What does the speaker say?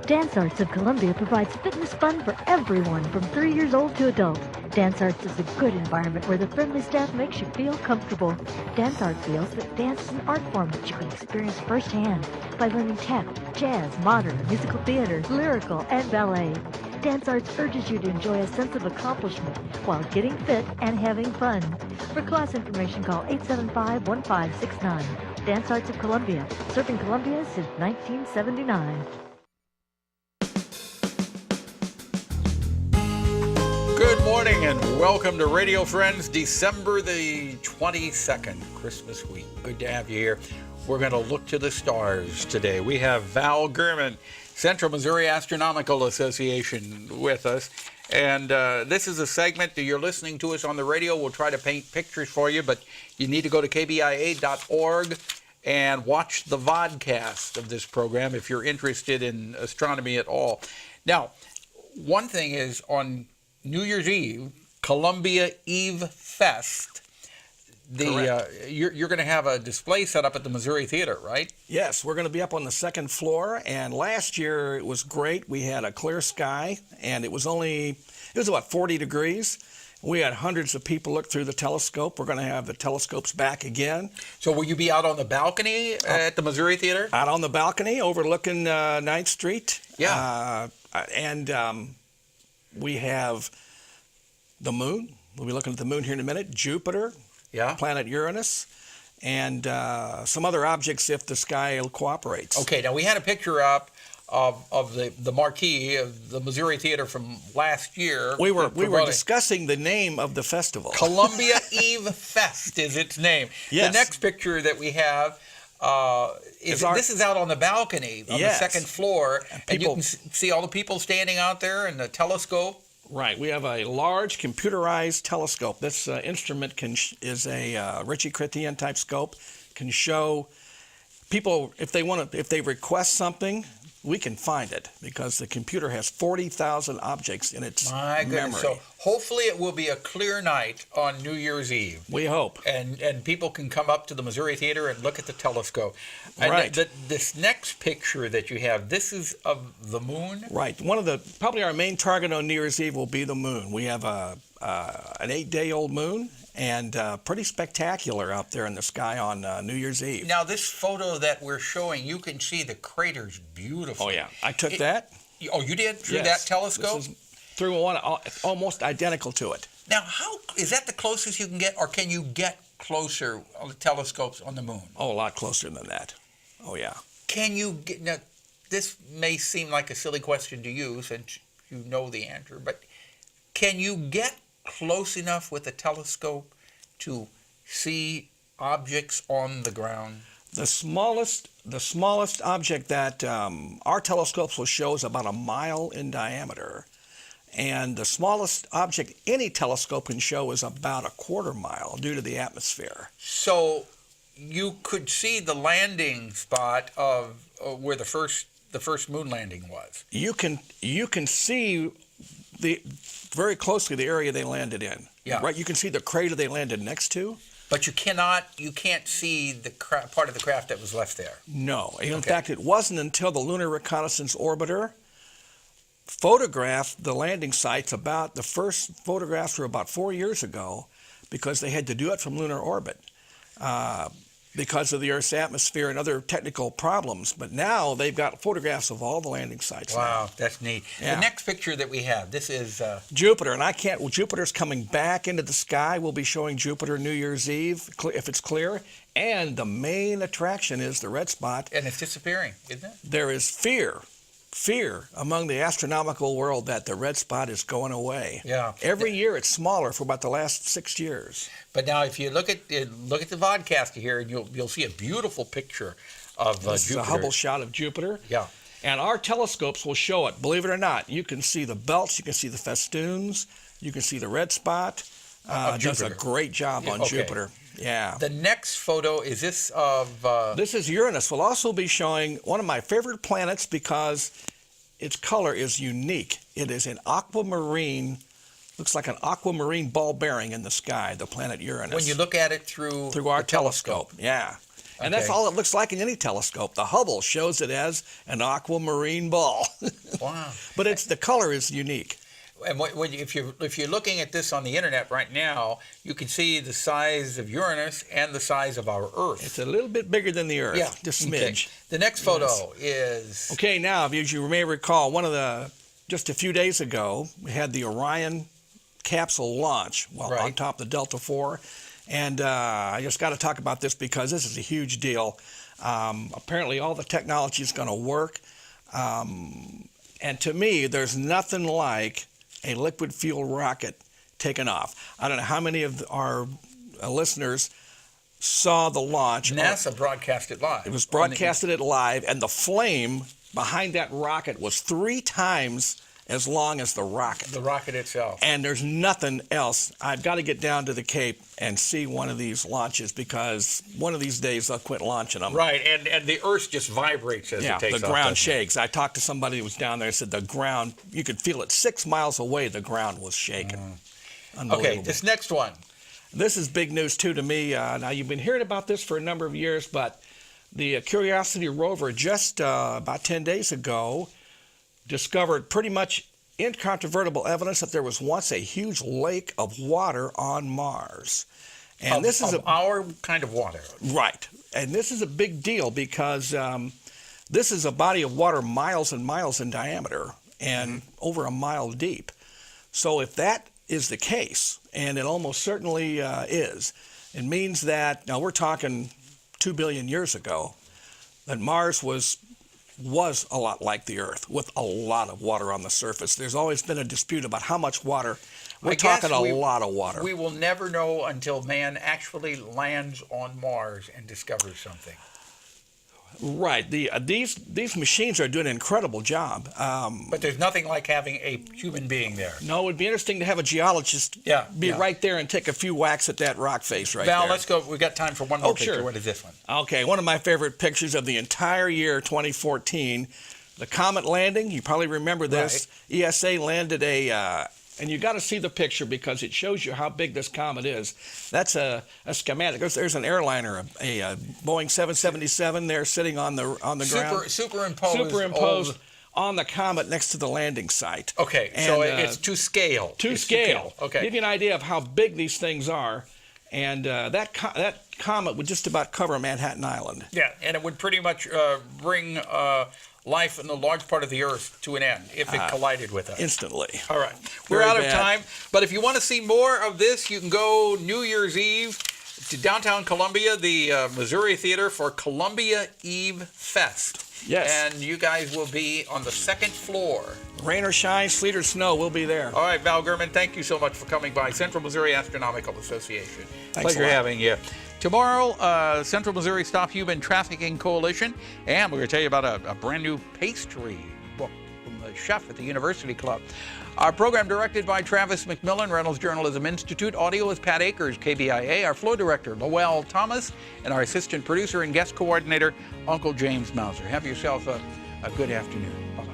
Dance Arts of Columbia provides fitness fun for everyone from 3 years old to adult. Dance Arts is a good environment where the friendly staff makes you feel comfortable. Dance Arts feels that dance is an art form that you can experience firsthand by learning tap, jazz, modern, musical theater, lyrical, and ballet. Dance Arts urges you to enjoy a sense of accomplishment while getting fit and having fun. For class information, call 875-1569. Dance Arts of Columbia, serving Columbia since 1979. Good morning and welcome to Radio Friends, December the 22nd, Christmas week. Good to have you here. We're going to look to the stars today. We have Val Germann, Central Missouri Astronomical Association with us. And this is a segment that you're listening to us on the radio. We'll try to paint pictures for you, but you need to go to kbia.org and watch the vodcast of this program if you're interested in astronomy at all. Now, one thing is on New Year's Eve, Columbia Eve Fest. You're going to have a display set up at the Missouri Theater, right? Yes, we're going to be up on the second floor, and last year it was great. We had a clear sky, and it was about 40 degrees. We had hundreds of people look through the telescope. We're going to have the telescopes back again. So will you be out on the balcony at the Missouri Theater? Out on the balcony overlooking 9th Street. Yeah. We have the moon. We'll be looking at the moon here in a minute. Jupiter, planet Uranus, and some other objects if the sky cooperates. Okay, now we had a picture up of the marquee of the Missouri Theater from last year. We were discussing the name of the festival. Columbia Eve Fest is its name. Yes. The next picture that we have this is out on the balcony on the second floor, and you can see all the people standing out there and the telescope. Right. We have a large computerized telescope. This instrument is a Ritchie-Chrétien type scope. Can show people if they request something, we can find it because the computer has 40,000 objects in its memory. So hopefully it will be a clear night on New Year's Eve. We hope. And people can come up to the Missouri Theater and look at the telescope. Right. And this next picture that you have, this is of the moon? Right. Probably our main target on New Year's Eve will be the moon. We have an 8-day-old moon, and pretty spectacular out there in the sky on New Year's Eve. Now, this photo that we're showing, you can see the crater's beautiful. Oh, yeah. I took that. Oh, you did? Through that telescope? This is through one almost identical to it. Now, is that the closest you can get, or can you get closer on the telescopes on the moon? Oh, a lot closer than that. Oh, yeah. Can you get... Now, this may seem like a silly question to you since you know the answer, but can you get close enough with a telescope to see objects on the ground? The smallest object that our telescopes will show is about a mile in diameter, and the smallest object any telescope can show is about a quarter mile due to the atmosphere. So you could see the landing spot of where the first moon landing was. You can see very closely the area they landed in. Yeah. Right. You can see the crater they landed next to. But you can't see the part of the craft that was left there. No. In fact, it wasn't until the Lunar Reconnaissance Orbiter photographed the landing sites. The first photographs were about 4 years ago, because they had to do it from lunar orbit because of the Earth's atmosphere and other technical problems. But now they've got photographs of all the landing sites. Wow, now. That's neat. Yeah. The next picture that we have, this is Jupiter, and Jupiter's coming back into the sky. We'll be showing Jupiter New Year's Eve if it's clear. And the main attraction is the red spot. And it's disappearing, isn't it? There is fear among the astronomical world that the red spot is going away. Yeah. Every year it's smaller for about the last 6 years. But now, if you look at the vodcast here, and you'll see a beautiful picture of Jupiter. This is a Hubble shot of Jupiter. Yeah. And our telescopes will show it. Believe it or not, you can see the belts, you can see the festoons, you can see the red spot. Does a great job on Jupiter. Yeah. The next photo is this of... This is Uranus. We'll also be showing one of my favorite planets because its color is unique. It is an aquamarine, looks like an aquamarine ball bearing in the sky, the planet Uranus. When you look at it through our telescope. Yeah. And that's all it looks like in any telescope. The Hubble shows it as an aquamarine ball. Wow. But the color is unique. And if you're looking at this on the internet right now, you can see the size of Uranus and the size of our Earth. It's a little bit bigger than the Earth, yeah, just a smidge. Okay. The next photo is... Okay, now, as you may recall, just a few days ago, we had the Orion capsule launch on top of the Delta IV. And I just got to talk about this because this is a huge deal. Apparently, all the technology is going to work. And to me, there's nothing like a liquid fuel rocket taking off. I don't know how many of our listeners saw the launch. NASA broadcast it live. It was broadcasted live, and the flame behind that rocket was 3 times as long as the rocket. The rocket itself. And there's nothing else. I've got to get down to the Cape and see one of these launches because one of these days they'll quit launching them. Right, and the Earth just vibrates as it takes off. The ground shakes. I talked to somebody who was down there and said the ground, you could feel it 6 miles away, the ground was shaking. Okay, this next one. This is big news too to me. Now you've been hearing about this for a number of years, but the Curiosity rover just about 10 days ago discovered pretty much incontrovertible evidence that there was once a huge lake of water on Mars. And this is our kind of water. Right. And this is a big deal because this is a body of water miles and miles in diameter and over a mile deep. So if that is the case, and it almost certainly is, it means that, now we're talking 2 billion years ago, that Mars was a lot like the Earth with a lot of water on the surface. There's always been a dispute about how much water. We're talking a lot of water. We will never know until man actually lands on Mars and discovers something. Right. These machines are doing an incredible job. But there's nothing like having a human being there. No, it would be interesting to have a geologist be right there and take a few whacks at that rock face right there. Val, let's go. We've got time for one more picture. Sure. What is this one? Okay, one of my favorite pictures of the entire year 2014, the comet landing. You probably remember this. Right. ESA landed and you got to see the picture because it shows you how big this comet is. That's a schematic. There's an airliner, a Boeing 777 there sitting on the ground. Superimposed on the comet next to the landing site. Okay, and, so it's to scale. To scale. Okay. Give you an idea of how big these things are. And that comet would just about cover Manhattan Island. Yeah, and it would pretty much bring life in the large part of the Earth to an end if it collided with us. Instantly. All right. We're out of time. But if you want to see more of this, you can go New Year's Eve to downtown Columbia, the Missouri Theater for Columbia Eve Fest. Yes. And you guys will be on the 2nd floor. Rain or shine, sleet or snow, we'll be there. All right, Val Germann, thank you so much for coming by. Central Missouri Astronomical Association. Thanks Pleasure having you. Tomorrow, Central Missouri Stop Human Trafficking Coalition, and we're going to tell you about a brand new pastry book from the chef at the University Club. Our program directed by Travis McMillen, Reynolds Journalism Institute. Audio is Pat Akers, KBIA. Our floor director, Lowell Thomas, and our assistant producer and guest coordinator, Uncle James Mauser. Have yourself a good afternoon. Bye-bye.